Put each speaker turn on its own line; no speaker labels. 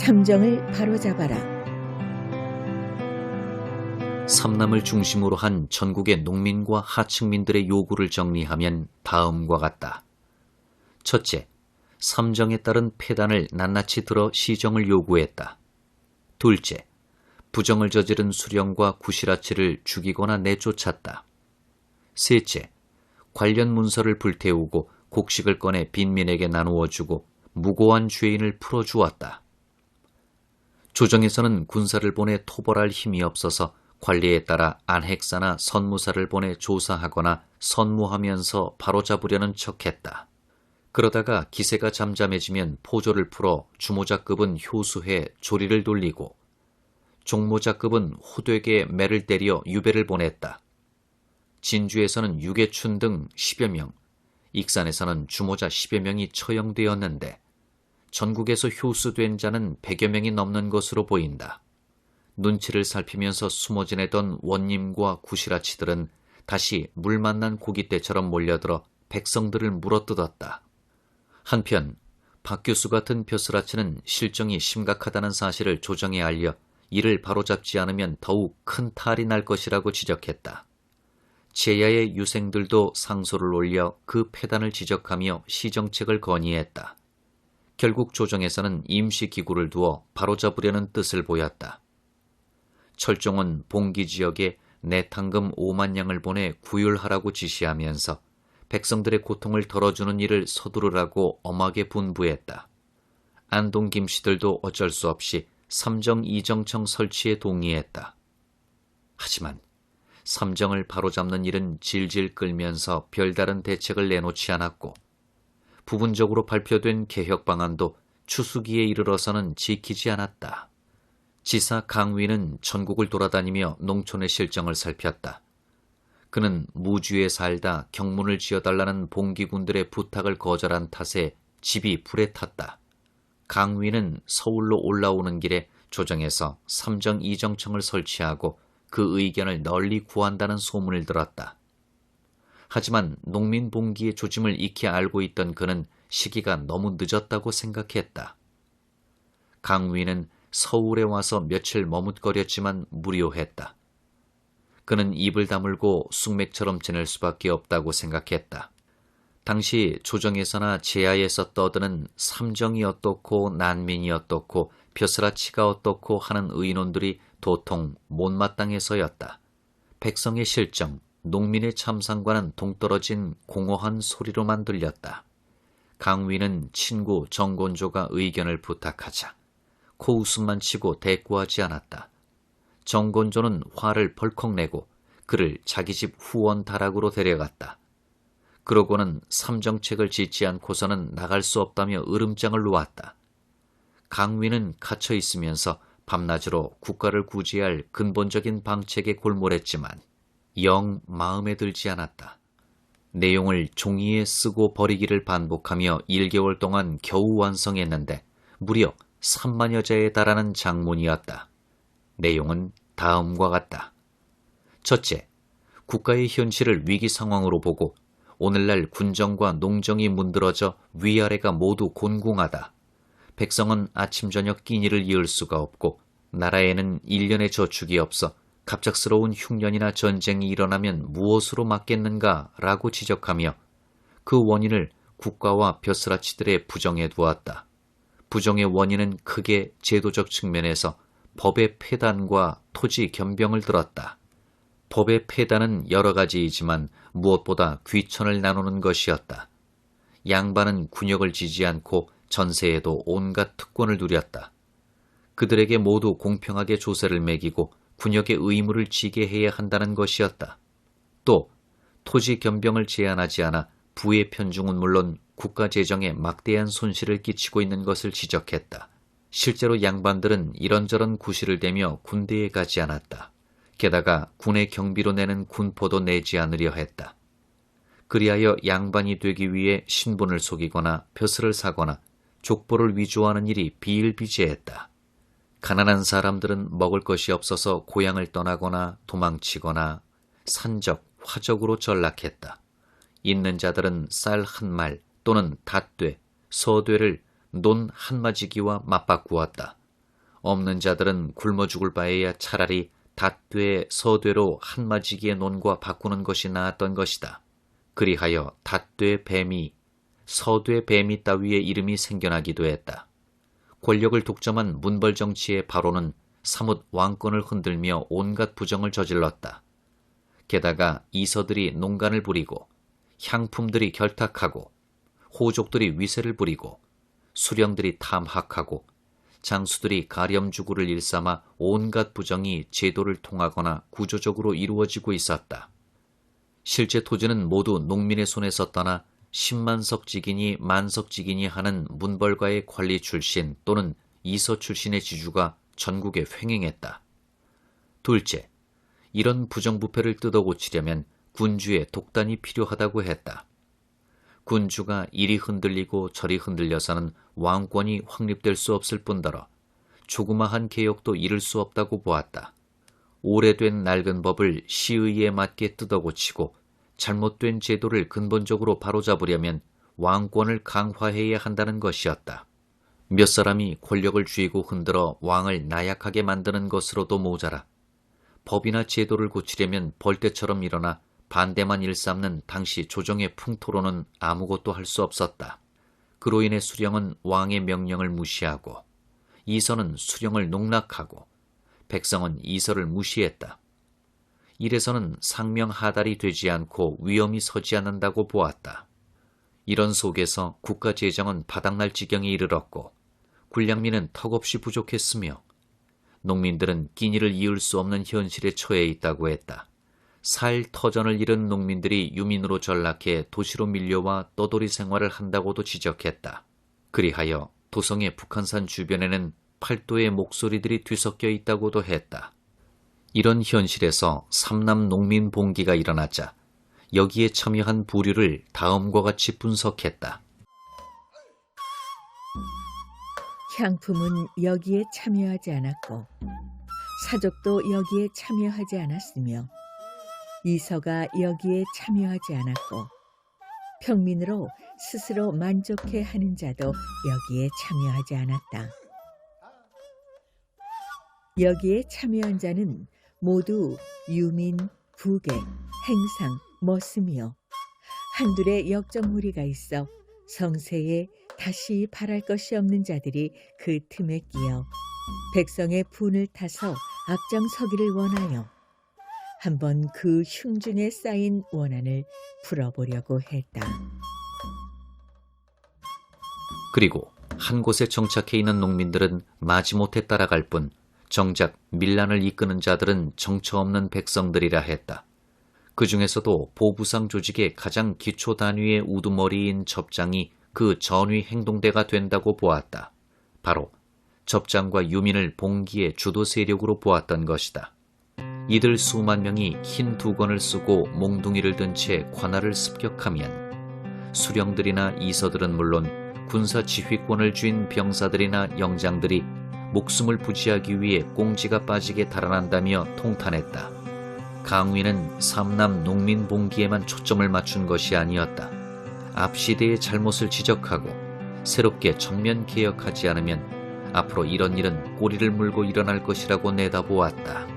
삼정을 바로잡아라.
삼남을 중심으로 한 전국의 농민과 하층민들의 요구를 정리하면 다음과 같다. 첫째, 삼정에 따른 폐단을 낱낱이 들어 시정을 요구했다. 둘째, 부정을 저지른 수령과 구실아치를 죽이거나 내쫓았다. 셋째, 관련 문서를 불태우고 곡식을 꺼내 빈민에게 나누어 주고 무고한 죄인을 풀어주었다. 조정에서는 군사를 보내 토벌할 힘이 없어서 관리에 따라 안핵사나 선무사를 보내 조사하거나 선무하면서 바로잡으려는 척했다. 그러다가 기세가 잠잠해지면 포조를 풀어 주모자급은 효수해 조리를 돌리고 종모자급은 호되게 매를 때려 유배를 보냈다. 진주에서는 유계춘 등 10여 명, 익산에서는 주모자 10여 명이 처형되었는데 전국에서 효수된 자는 100여 명이 넘는 것으로 보인다. 눈치를 살피면서 숨어 지내던 원님과 구실아치들은 다시 물 만난 고깃대처럼 몰려들어 백성들을 물어뜯었다. 한편 박규수 같은 벼슬아치는 실정이 심각하다는 사실을 조정에 알려 이를 바로잡지 않으면 더욱 큰 탈이 날 것이라고 지적했다. 제야의 유생들도 상소를 올려 그 폐단을 지적하며 시정책을 건의했다. 결국 조정에서는 임시기구를 두어 바로잡으려는 뜻을 보였다. 철종은 봉기 지역에 내탕금 5만 냥을 보내 구휼하라고 지시하면서 백성들의 고통을 덜어주는 일을 서두르라고 엄하게 분부했다. 안동 김씨들도 어쩔 수 없이 삼정 이정청 설치에 동의했다. 하지만 삼정을 바로잡는 일은 질질 끌면서 별다른 대책을 내놓지 않았고 부분적으로 발표된 개혁 방안도 추수기에 이르러서는 지키지 않았다. 지사 강위는 전국을 돌아다니며 농촌의 실정을 살폈다. 그는 무주에 살다 경문을 지어달라는 봉기군들의 부탁을 거절한 탓에 집이 불에 탔다. 강위는 서울로 올라오는 길에 조정에서 삼정 이정청을 설치하고 그 의견을 널리 구한다는 소문을 들었다. 하지만 농민 봉기의 조짐을 익히 알고 있던 그는 시기가 너무 늦었다고 생각했다. 강위는 서울에 와서 며칠 머뭇거렸지만 무료했다. 그는 입을 다물고 숙맥처럼 지낼 수밖에 없다고 생각했다. 당시 조정에서나 제야에서 떠드는 삼정이 어떻고 난민이 어떻고 벼슬아치가 어떻고 하는 의논들이 도통 못마땅해서였다. 백성의 실정, 농민의 참상과는 동떨어진 공허한 소리로만 들렸다. 강위는 친구 정곤조가 의견을 부탁하자 코웃음만 치고 대꾸하지 않았다. 정곤조는 화를 벌컥 내고 그를 자기 집 후원 다락으로 데려갔다. 그러고는 삼정책을 짓지 않고서는 나갈 수 없다며 으름장을 놓았다. 강위는 갇혀 있으면서 밤낮으로 국가를 구제할 근본적인 방책에 골몰했지만 영 마음에 들지 않았다. 내용을 종이에 쓰고 버리기를 반복하며 1개월 동안 겨우 완성했는데 무려 3만여 자에 달하는 장문이었다. 내용은 다음과 같다. 첫째, 국가의 현실을 위기 상황으로 보고 오늘날 군정과 농정이 문드러져 위아래가 모두 곤궁하다. 백성은 아침 저녁 끼니를 이을 수가 없고 나라에는 일련의 저축이 없어 갑작스러운 흉년이나 전쟁이 일어나면 무엇으로 막겠는가라고 지적하며 그 원인을 국가와 벼슬아치들의 부정에 두었다. 부정의 원인은 크게 제도적 측면에서 법의 폐단과 토지 겸병을 들었다. 법의 폐단은 여러 가지이지만 무엇보다 귀천을 나누는 것이었다. 양반은 군역을 지지 않고 전세에도 온갖 특권을 누렸다. 그들에게 모두 공평하게 조세를 매기고 군역의 의무를 지게 해야 한다는 것이었다. 또 토지 겸병을 제한하지 않아 부의 편중은 물론 국가 재정에 막대한 손실을 끼치고 있는 것을 지적했다. 실제로 양반들은 이런저런 구실을 대며 군대에 가지 않았다. 게다가 군의 경비로 내는 군포도 내지 않으려 했다. 그리하여 양반이 되기 위해 신분을 속이거나 벼슬을 사거나 족보를 위조하는 일이 비일비재했다. 가난한 사람들은 먹을 것이 없어서 고향을 떠나거나 도망치거나 산적, 화적으로 전락했다. 있는 자들은 쌀 한 말 또는 닷되, 서되를 논 한마지기와 맞바꾸었다. 없는 자들은 굶어 죽을 바에야 차라리 닷되의 서되로 한마지기의 논과 바꾸는 것이 나았던 것이다. 그리하여 닷되 뱀이 서되 뱀이 따위의 이름이 생겨나기도 했다. 권력을 독점한 문벌 정치의 바로는 사뭇 왕권을 흔들며 온갖 부정을 저질렀다. 게다가 이서들이 농간을 부리고 향품들이 결탁하고 호족들이 위세를 부리고 수령들이 탐학하고 장수들이 가렴주구를 일삼아 온갖 부정이 제도를 통하거나 구조적으로 이루어지고 있었다. 실제 토지는 모두 농민의 손에서 떠나 10만석직이니 만석직이니 하는 문벌가의 관리 출신 또는 이서 출신의 지주가 전국에 횡행했다. 둘째, 이런 부정부패를 뜯어고치려면 군주의 독단이 필요하다고 했다. 군주가 이리 흔들리고 저리 흔들려서는 왕권이 확립될 수 없을 뿐더러 조그마한 개혁도 이룰 수 없다고 보았다. 오래된 낡은 법을 시의에 맞게 뜯어고치고 잘못된 제도를 근본적으로 바로잡으려면 왕권을 강화해야 한다는 것이었다. 몇 사람이 권력을 쥐고 흔들어 왕을 나약하게 만드는 것으로도 모자라 법이나 제도를 고치려면 벌떼처럼 일어나 반대만 일삼는 당시 조정의 풍토로는 아무것도 할 수 없었다. 그로 인해 수령은 왕의 명령을 무시하고 이서는 수령을 농락하고 백성은 이서를 무시했다. 이래서는 상명하달이 되지 않고 위험이 서지 않는다고 보았다. 이런 속에서 국가 재정은 바닥날 지경에 이르렀고 군량민은 턱없이 부족했으며 농민들은 끼니를 이을 수 없는 현실에 처해 있다고 했다. 살 터전을 잃은 농민들이 유민으로 전락해 도시로 밀려와 떠돌이 생활을 한다고도 지적했다. 그리하여 도성의 북한산 주변에는 팔도의 목소리들이 뒤섞여 있다고도 했다. 이런 현실에서 삼남 농민 봉기가 일어나자 여기에 참여한 부류를 다음과 같이 분석했다.
향품은 여기에 참여하지 않았고 사족도 여기에 참여하지 않았으며 이서가 여기에 참여하지 않았고 평민으로 스스로 만족해 하는 자도 여기에 참여하지 않았다. 여기에 참여한 자는 모두 유민, 부객, 행상, 머슴이요 한둘의 역정무리가 있어 성세에 다시 바랄 것이 없는 자들이 그 틈에 끼어 백성의 분을 타서 앞장서기를 원하여 한번 그 흉중에 쌓인 원한을 풀어보려고 했다.
그리고 한 곳에 정착해 있는 농민들은 마지못해 따라갈 뿐 정작 밀란을 이끄는 자들은 정처 없는 백성들이라 했다. 그 중에서도 보부상 조직의 가장 기초 단위의 우두머리인 접장이 그 전위 행동대가 된다고 보았다. 바로 접장과 유민을 봉기의 주도 세력으로 보았던 것이다. 이들 수만 명이 흰 두건을 쓰고 몽둥이를 든 채 관할을 습격하면 수령들이나 이서들은 물론 군사 지휘권을 쥔 병사들이나 영장들이 목숨을 부지하기 위해 꽁지가 빠지게 달아난다며 통탄했다. 강위는 삼남 농민 봉기에만 초점을 맞춘 것이 아니었다. 앞 시대의 잘못을 지적하고 새롭게 전면 개혁하지 않으면 앞으로 이런 일은 꼬리를 물고 일어날 것이라고 내다보았다.